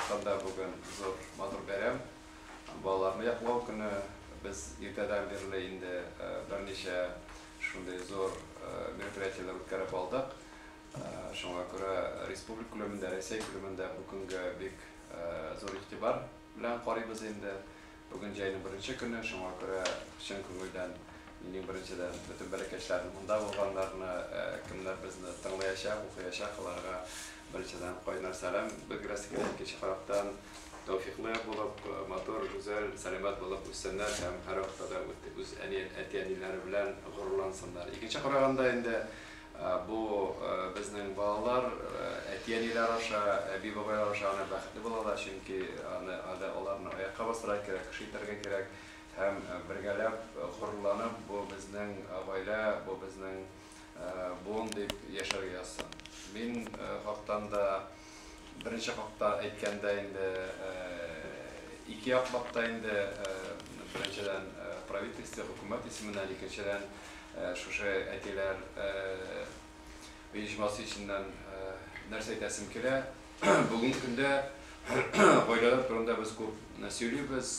вакыттан да бүген зур матур бәйрәм. Балаларны яклау көне без иртәдән бирле инде берничә шундый зур мероприятияләр үткәреп алдык. Шуңа күрә республика күләмендә, Россия күләмендә бу көнгә бик зур игътибар белән карыйбыз инде. Бүген җәйнең беренче көне, шуңа күрә чын күңелдән минем беренчедән бөтен бәләкәчләрне монда булганнарны, кемнәр безне тыңлаячак, укыячак, аларга беренчедән кайнар сәлам белдерәсе, икенче карактан тәүфиклы булып, матур, гүзәл, сәламәт булып үссеннәр һәм һәр вакытта үз әти-әниләре белән горурлансыннар. Икенче караганда инде бу безнең балалар әти-әниләр аша, әби-бабайлар аша бәхетле булалар, чөнки аларны аякка басырга кирәк, эш итәргә кирәк һәм бергәләп горурланып, бу безнең гаилә, бу безнең буын дип яшәргә язсын. Мин хактан да беренче хакта әйткәндә инде ике яклапта инде беренчедән правительство, хөкүмәт исеменнән, икенчедән шушы әтиләр оешмасы иченнән нәрсә әйтәсем килә. Бүгенге көндә гаиләләр турында без күп сөйлибез.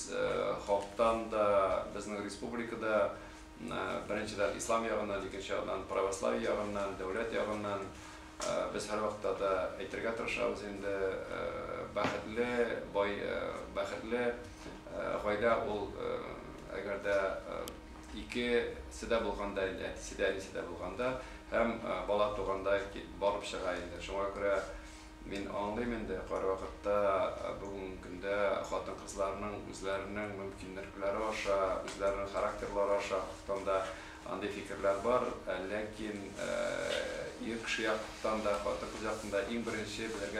Халыктан да, безнең республикада беренчедән ислам ягыннан, икенче ягыннан православие ягыннан, дәүләт ягыннан без һәр вакытта да әйтергә тырышабыз инде бәхетле, бәхетле гаилә ул әгәр дә икесе дә булганда, әтисе дә, әнисе дә булганда һәм бала туганда барып чыга инде. Шуңа күрә мин аңлыйм инде вакытта бүгенге көндә хатын-кызларның үзләренең мөмкинлекләре аша, үзләренең характерлары аша да андый фикерләр бар, ләкин ир кеше яктан да, хатын-кыз яктан да иң беренче белергә